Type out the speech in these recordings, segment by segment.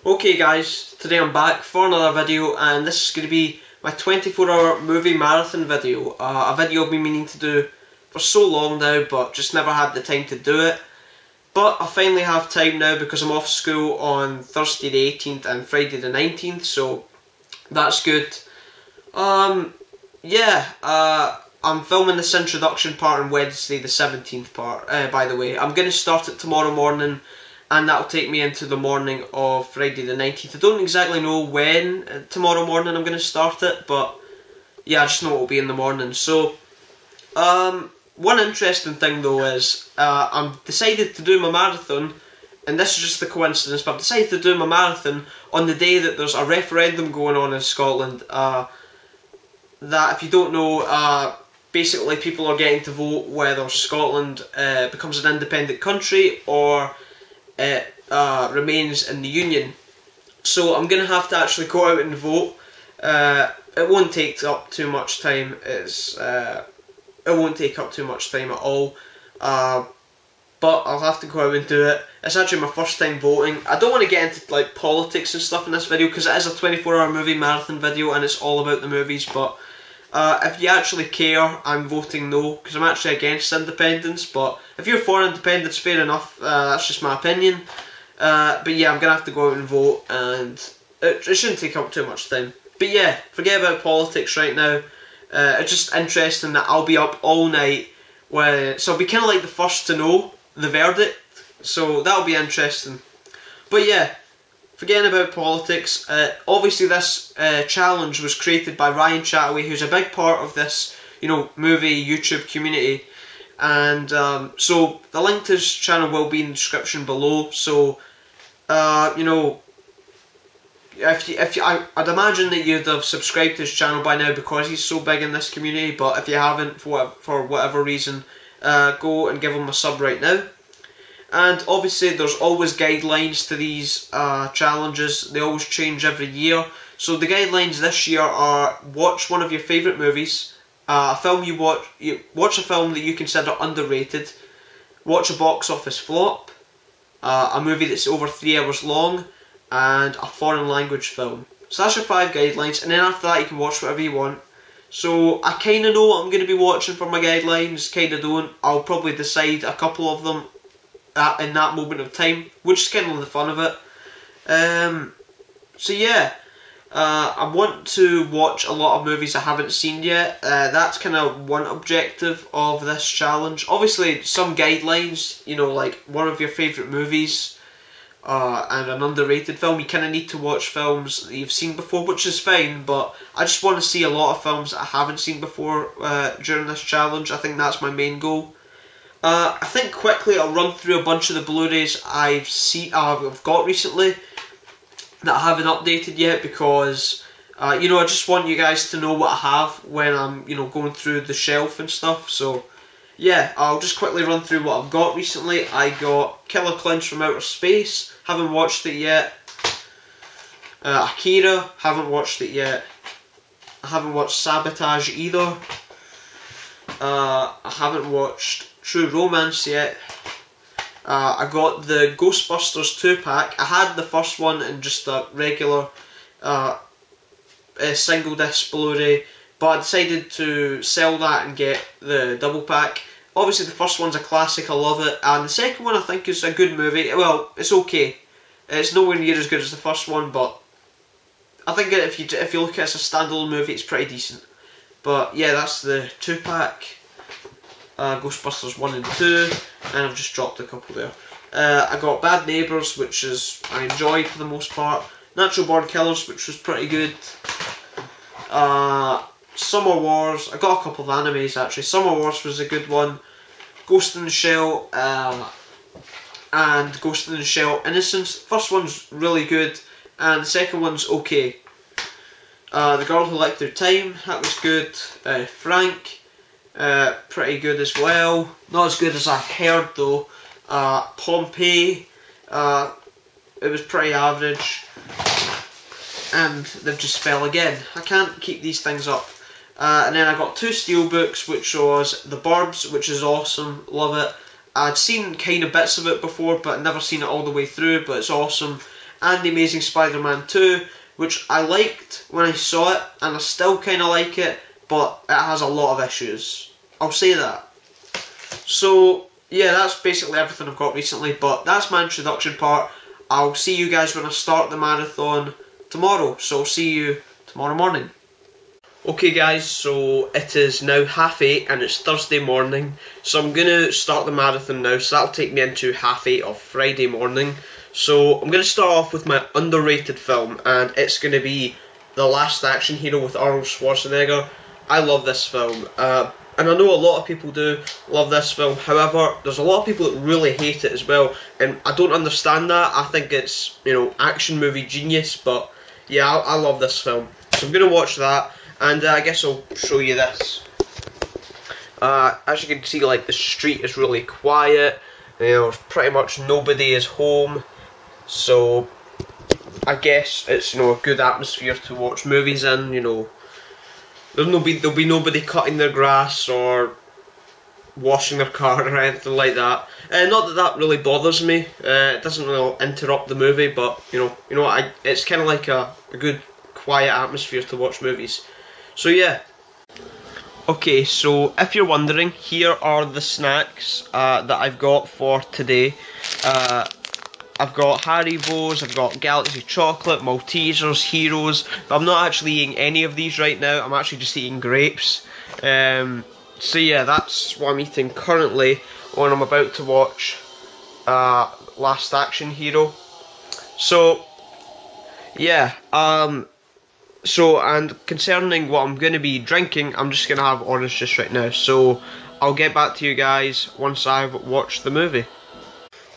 Okay guys, today I'm back for another video, and this is going to be my 24-hour movie marathon video. A video I've been meaning to do for so long now, but just never had the time to do it. But I finally have time now because I'm off school on Thursday the 18th and Friday the 19th, so that's good. I'm filming this introduction part on Wednesday the 17th part, by the way. I'm going to start it tomorrow morning, and that'll take me into the morning of Friday the 19th. I don't exactly know when tomorrow morning I'm going to start it, but yeah, I just know it'll be in the morning. So, one interesting thing though is, I've decided to do my marathon, and this is just a coincidence, but I've decided to do my marathon on the day that there's a referendum going on in Scotland. That, if you don't know, basically people are getting to vote whether Scotland becomes an independent country or it remains in the Union. So I'm going to have to actually go out and vote. It won't take up too much time. It won't take up too much time at all. But I'll have to go out and do it. It's actually my first time voting. I don't want to get into like politics and stuff in this video because it is a 24-hour movie marathon video and it's all about the movies. But if you actually care, I'm voting no because I'm actually against independence. But if you're for independence, fair enough. That's just my opinion. But yeah, I'm gonna have to go out and vote, and it shouldn't take up too much time. But yeah, forget about politics right now. It's just interesting that I'll be up all night, so I'll be kind of like the first to know the verdict. So that'll be interesting. But yeah, forgetting about politics, obviously this challenge was created by Ryan Chataway, who's a big part of this, movie YouTube community. And so the link to his channel will be in the description below. So, I'd imagine that you'd have subscribed to his channel by now because he's so big in this community. But if you haven't, for whatever reason, go and give him a sub right now. And obviously there's always guidelines to these challenges. They always change every year. So the guidelines this year are: watch one of your favourite movies, a film you watch a film that you consider underrated, watch a box office flop, a movie that's over 3 hours long, and a foreign language film. So that's your 5 guidelines, and then after that you can watch whatever you want. So I kind of know what I'm going to be watching for my guidelines, kind of don't. I'll probably decide a couple of them in that moment of time, which is kind of the fun of it. So yeah, I want to watch a lot of movies I haven't seen yet. That's kind of one objective of this challenge. Obviously some guidelines, like one of your favourite movies and an underrated film. You kind of need to watch films that you've seen before, which is fine, but I just want to see a lot of films that I haven't seen before during this challenge. I think that's my main goal. I think quickly I'll run through a bunch of the Blu-rays I've got recently that I haven't updated yet because, I just want you guys to know what I have when I'm, going through the shelf and stuff. So, yeah, I'll just quickly run through what I've got recently. I got Killer Clowns from Outer Space, haven't watched it yet. Akira, haven't watched it yet. I haven't watched Sabotage either. I haven't watched True Romance yet. I got the Ghostbusters 2-pack. I had the first one in just a regular single disc Blu-ray, but I decided to sell that and get the double pack. Obviously the first one's a classic, I love it, and the second one I think is a good movie. Well, it's okay. It's nowhere near as good as the first one, but I think if you look at it as a standalone movie, it's pretty decent. But yeah, that's the 2-pack. Ghostbusters 1 and 2, and I've just dropped a couple there. I got Bad Neighbours, which I enjoyed for the most part. Natural Born Killers, which was pretty good. Summer Wars, I got a couple of animes actually. Summer Wars was a good one. Ghost in the Shell, and Ghost in the Shell Innocence. First one's really good, and the second one's okay. The Girl Who Liked Her Time, that was good. Frank, pretty good as well. Not as good as I heard though. Pompeii, it was pretty average. And they've just fell again. I can't keep these things up. And then I got 2 steelbooks, which was The Burbs, which is awesome, love it. I'd seen kind of bits of it before, but never seen it all the way through, but it's awesome. and The Amazing Spider-Man 2, which I liked when I saw it, and I still kind of like it, but it has a lot of issues. I'll say that. So, yeah, that's basically everything I've got recently, but that's my introduction part. I'll see you guys when I start the marathon tomorrow, so I'll see you tomorrow morning. Okay guys, so it is now 8:30 and it's Thursday morning, so I'm going to start the marathon now, so that'll take me into 8:30 of Friday morning. So I'm going to start off with my underrated film, and it's going to be The Last Action Hero with Arnold Schwarzenegger. I love this film, and I know a lot of people do love this film. However, there's a lot of people that really hate it as well, and I don't understand that. I think it's, you know, action movie genius, but yeah, I love this film. So I'm going to watch that. And I guess I'll show you this. As you can see, like, the street is really quiet. You know, pretty much nobody is home. So I guess it's, you know, a good atmosphere to watch movies in. You know, there'll be nobody cutting their grass or washing their car or anything like that. Not that that really bothers me. It doesn't really interrupt the movie, but you know, it's kind of like a good quiet atmosphere to watch movies. So yeah. Okay, so if you're wondering, here are the snacks that I've got for today. I've got Haribo's, I've got Galaxy Chocolate, Maltesers, Heroes, but I'm not actually eating any of these right now. I'm actually just eating grapes. So yeah, that's what I'm eating currently when I'm about to watch Last Action Hero. So yeah, so, and concerning what I'm going to be drinking, I'm just going to have orange juice right now. So, I'll get back to you guys once I've watched the movie.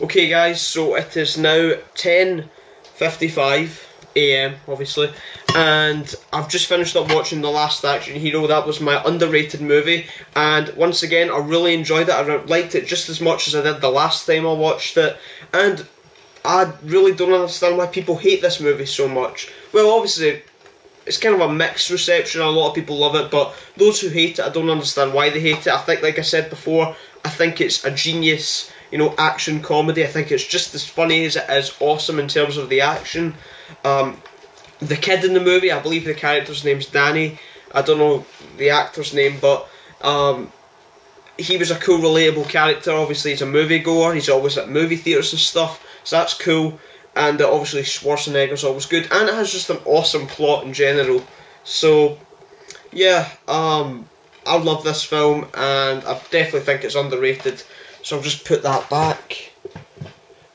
Okay guys, so it is now 10:55 AM, obviously. And I've just finished up watching The Last Action Hero. That was my underrated movie. And once again, I really enjoyed it. I liked it just as much as I did the last time I watched it. And I really don't understand why people hate this movie so much. Well, obviously, it's kind of a mixed reception. A lot of people love it, but those who hate it, I don't understand why they hate it. I think, like I said before, I think it's a genius, you know, action comedy. I think it's just as funny as it is awesome in terms of the action. The kid in the movie, I believe the character's name's Danny. I don't know the actor's name, but he was a cool, relatable character. Obviously, he's a moviegoer. He's always at movie theatres and stuff, so that's cool. And obviously Schwarzenegger's always good, and it has just an awesome plot in general. So yeah, I love this film, and I definitely think it's underrated. So I'll just put that back.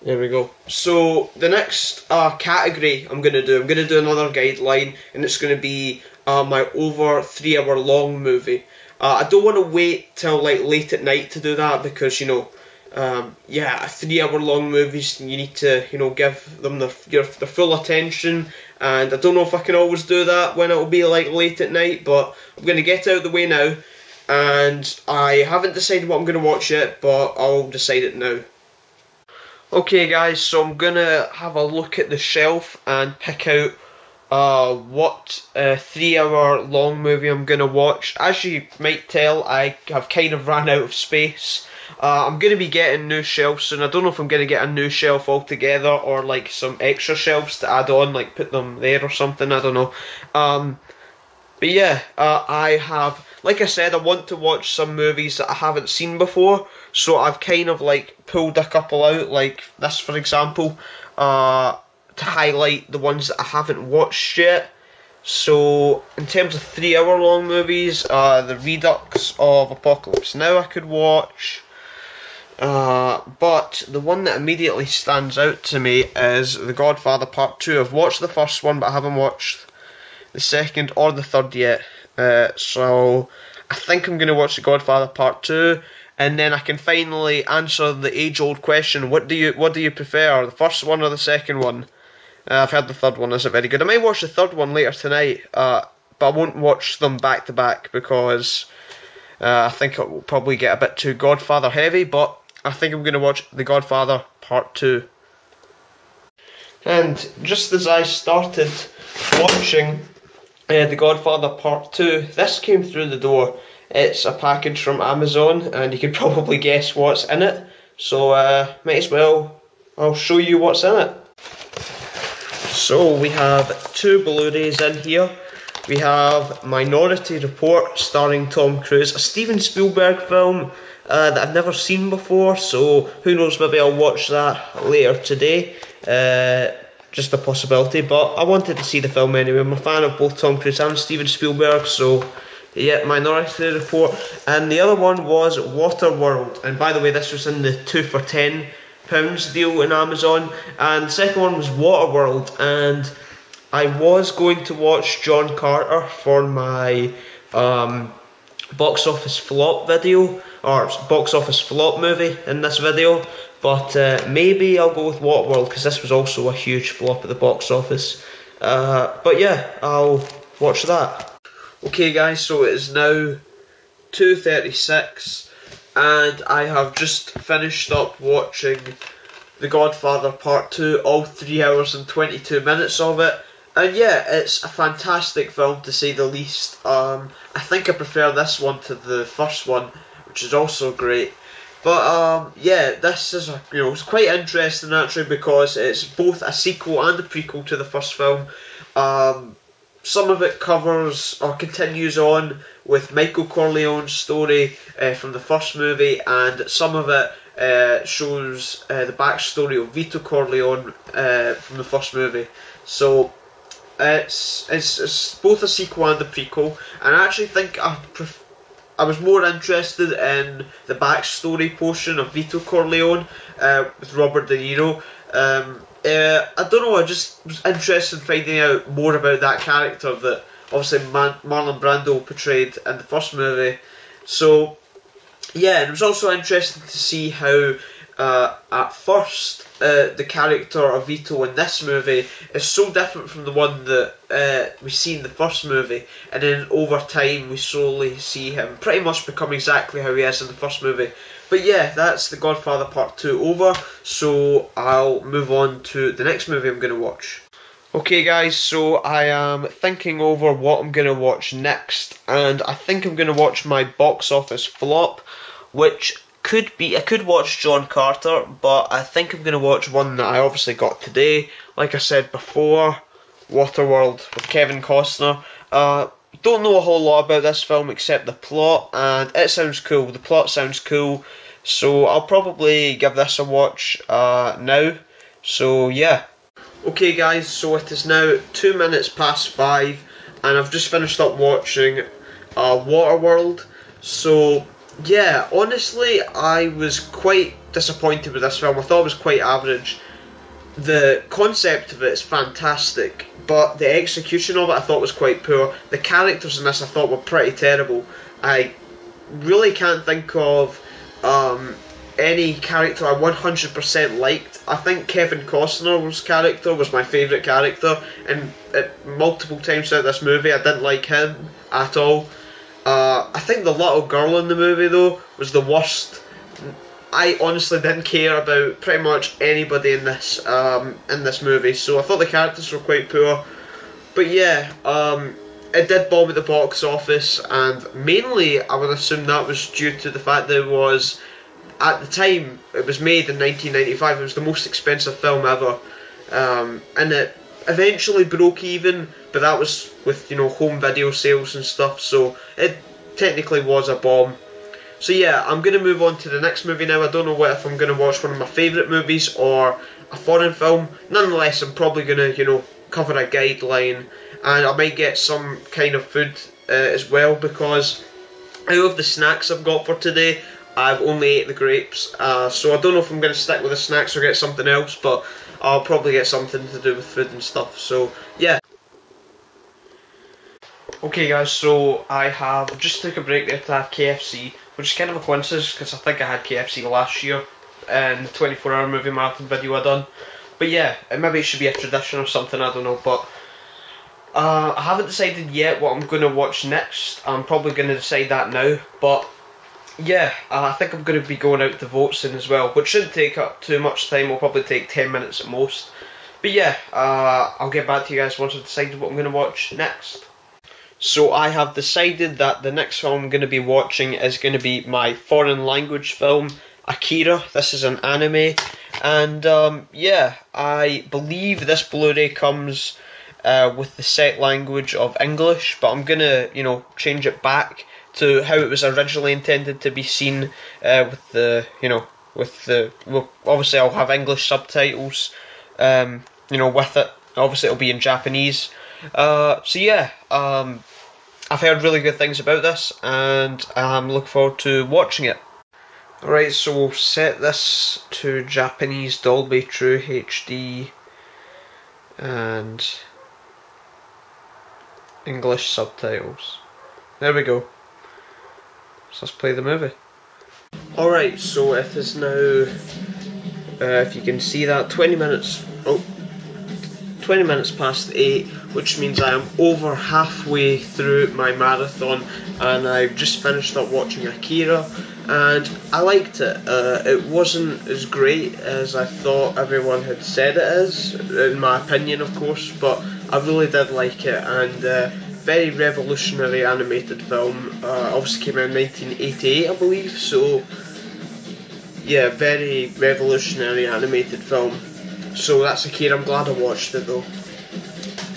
There we go. So the next category I'm going to do another guideline, and it's going to be my over 3 hour long movie. I don't want to wait till like late at night to do that, because you know, yeah, 3 hour long movies, you need to, you know, give them their full attention, and I don't know if I can always do that when it'll be like late at night, but I'm going to get out of the way now, and I haven't decided what I'm going to watch yet, but I'll decide it now. Okay guys, so I'm going to have a look at the shelf and pick out what 3 hour long movie I'm going to watch. As you might tell, I have kind of ran out of space. I'm going to be getting new shelves soon. I don't know if I'm going to get a new shelf altogether, or like some extra shelves to add on, like put them there or something, I don't know. But yeah, I have, like I said, I want to watch some movies that I haven't seen before, so I've kind of like pulled a couple out, like this for example, to highlight the ones that I haven't watched yet. So in terms of 3 hour long movies, the Redux of Apocalypse Now I could watch. But the one that immediately stands out to me is The Godfather Part II. I've watched the first one, but I haven't watched the second or the third yet. So I think I'm going to watch The Godfather Part II, and then I can finally answer the age-old question: what do you prefer, the first one or the second one? I've heard the third one isn't very good. I might watch the third one later tonight, but I won't watch them back to back, because I think it will probably get a bit too Godfather heavy. But I think I'm going to watch The Godfather Part 2. And just as I started watching The Godfather Part 2, this came through the door. It's a package from Amazon, and you can probably guess what's in it. So might as well, I'll show you what's in it. So we have two Blu-rays in here. We have Minority Report starring Tom Cruise, a Steven Spielberg film that I've never seen before, so who knows, maybe I'll watch that later today. Just a possibility, but I wanted to see the film anyway. I'm a fan of both Tom Cruise and Steven Spielberg, so yeah, Minority Report. And the other one was Waterworld, and by the way, this was in the 2 for £10 deal in Amazon. And the second one was Waterworld, and I was going to watch John Carter for my box office flop video, or box office flop movie in this video, but maybe I'll go with Waterworld because this was also a huge flop at the box office. But yeah, I'll watch that. Okay guys, so it is now 2:36 and I have just finished up watching The Godfather Part II, all 3 hours and 22 minutes of it. And yeah, it's a fantastic film to say the least. I think I prefer this one to the first one, which is also great. But yeah, this is it's quite interesting actually because it's both a sequel and a prequel to the first film. Some of it covers or continues on with Michael Corleone's story from the first movie, and some of it shows the backstory of Vito Corleone from the first movie. So it's both a sequel and a prequel, and I actually think I was more interested in the backstory portion of Vito Corleone with Robert De Niro. I don't know, I just was interested in finding out more about that character that obviously Marlon Brando portrayed in the first movie. So yeah, and it was also interesting to see how at first the character of Vito in this movie is so different from the one that we see in the first movie, and then over time we slowly see him pretty much become exactly how he is in the first movie. But yeah, that's The Godfather Part 2 over, so I'll move on to the next movie I'm going to watch. Okay guys, so I am thinking over what I'm going to watch next, and I think I'm going to watch my box office flop, which could be, I could watch John Carter, but I think I'm going to watch one that I obviously got today, like I said before, Waterworld with Kevin Costner. Don't know a whole lot about this film except the plot, and it sounds cool, the plot sounds cool, so I'll probably give this a watch now, so yeah. Okay guys, so it is now 2 minutes past 5, and I've just finished up watching Waterworld. So yeah, honestly, I was quite disappointed with this film. I thought it was quite average. The concept of it is fantastic, but the execution of it I thought was quite poor. The characters in this I thought were pretty terrible. I really can't think of any character I 100% liked. I think Kevin Costner's character was my favourite character, and multiple times throughout this movie I didn't like him at all. I think the little girl in the movie though was the worst. I honestly didn't care about pretty much anybody in this movie, so I thought the characters were quite poor. But yeah, it did bomb at the box office, and mainly I would assume that was due to the fact that it was, at the time, it was made in 1995, it was the most expensive film ever, and it eventually broke even, but that was with, home video sales and stuff, so it technically was a bomb. So yeah, I'm going to move on to the next movie now. I don't know if I'm going to watch one of my favourite movies or a foreign film. Nonetheless, I'm probably going to, cover a guideline, and I might get some kind of food as well, because out of the snacks I've got for today, I've only ate the grapes. So I don't know if I'm going to stick with the snacks or get something else, but I'll probably get something to do with food and stuff. So yeah. Okay guys, so I have just took a break there to have KFC, which is kind of a coincidence because I think I had KFC last year in the 24-hour movie marathon video I done. But yeah, maybe it should be a tradition or something, I don't know. But I haven't decided yet what I'm going to watch next. I'm probably going to decide that now. But yeah, I think I'm going to be going out to vote soon as well, which shouldn't take up too much time. Will probably take 10 minutes at most. But yeah, I'll get back to you guys once I've decided what I'm going to watch next. So I have decided that the next film I'm going to be watching is going to be my foreign language film, Akira. This is an anime, and yeah, I believe this Blu-ray comes with the set language of English, but I'm gonna, you know, change it back to how it was originally intended to be seen, with the, you know, well, obviously I'll have English subtitles, you know, with it. Obviously it'll be in Japanese. So yeah, I've heard really good things about this, and I'm looking forward to watching it. Alright, so we'll set this to Japanese Dolby True HD and English subtitles. There we go. So let's play the movie. Alright, so it is now, if you can see that, 20 minutes past 8, which means I am over halfway through my marathon, and I've just finished up watching Akira, and I liked it. It wasn't as great as I thought everyone had said it is, in my opinion of course, but I really did like it, and very revolutionary animated film. Obviously came out in 1988 I believe, so yeah, very revolutionary animated film. So that's Akira. I'm glad I watched it though.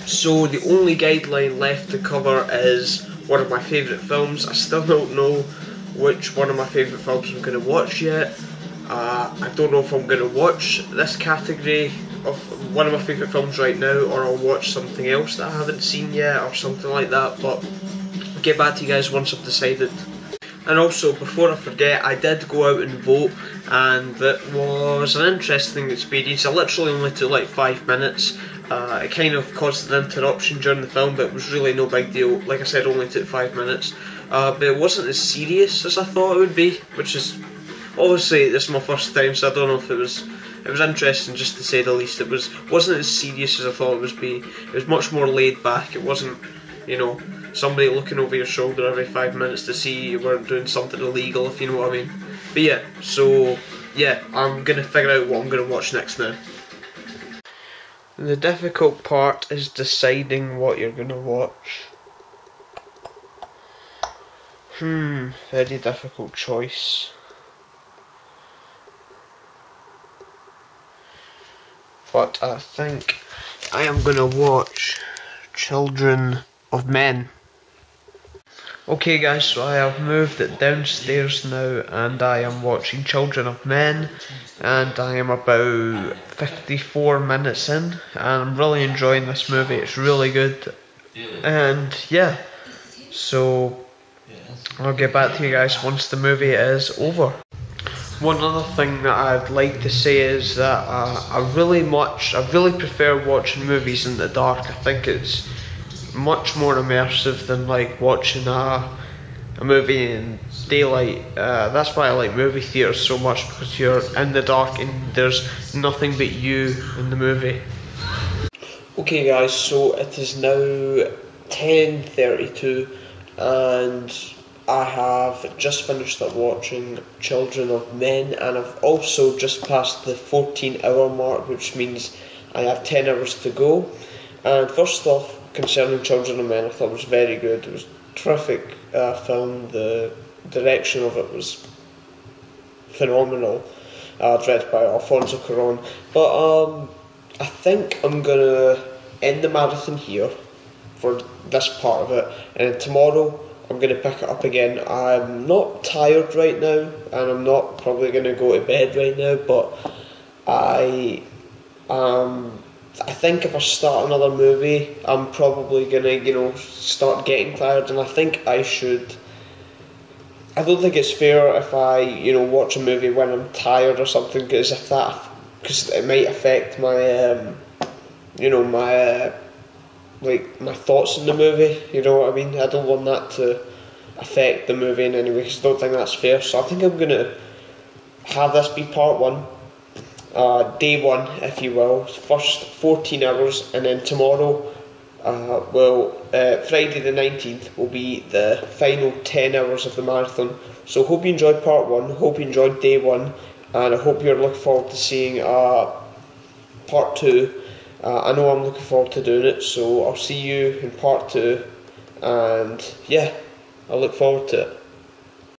So the only guideline left to cover is one of my favourite films. I still don't know which one of my favourite films I'm going to watch yet. I don't know if I'm going to watch this category of one of my favourite films right now, or I'll watch something else that I haven't seen yet or something like that, but I'll get back to you guys once I've decided. And also, before I forget, I did go out and vote, and it was an interesting experience. I literally only took like 5 minutes. It kind of caused an interruption during the film, but it was really no big deal. Like I said, only took 5 minutes. But it wasn't as serious as I thought it would be, which is, obviously this is my first time, so I don't know if it was interesting, just to say the least. It wasn't as serious as I thought it would be. It was much more laid back. It wasn't, you know, somebody looking over your shoulder every 5 minutes to see you weren't doing something illegal, if you know what I mean. But yeah, so yeah, I'm going to figure out what I'm going to watch next now. The difficult part is deciding what you're going to watch. Very difficult choice. But I think I am going to watch Children of Men. Okay guys, so I have moved it downstairs now, and I am watching Children of Men, and I am about 54 minutes in, and I'm really enjoying this movie. It's really good, and yeah, so I'll get back to you guys once the movie is over. One other thing that I'd like to say is that I really prefer watching movies in the dark. I think it's much more immersive than like watching a movie in daylight. That's why I like movie theatres so much, because you're in the dark and there's nothing but you in the movie. Okay guys, so it is now 10:32 and I have just finished up watching Children of Men, and I've also just passed the 14-hour mark, which means I have 10 hours to go. And first off, concerning Children of Men, I thought it was very good. It was a terrific film. The direction of it was phenomenal, directed by Alfonso Cuarón. But I think I'm going to end the marathon here for this part of it, and tomorrow I'm going to pick it up again. I'm not tired right now, and I'm not probably going to go to bed right now, but I think if I start another movie, I'm probably going to, you know, start getting tired, and I think I should. I don't think it's fair if I, you know, watch a movie when I'm tired or something, because it might affect my, you know, my thoughts in the movie, you know what I mean? I don't want that to affect the movie in any way, because I don't think that's fair. So I think I'm going to have this be part one, day one, if you will. First 14 hours, and then tomorrow, Friday the 19th will be the final 10 hours of the marathon. So hope you enjoyed part one, hope you enjoyed day one, and I hope you're looking forward to seeing part two. I know I'm looking forward to doing it, so I'll see you in part two, and yeah, I look forward to it.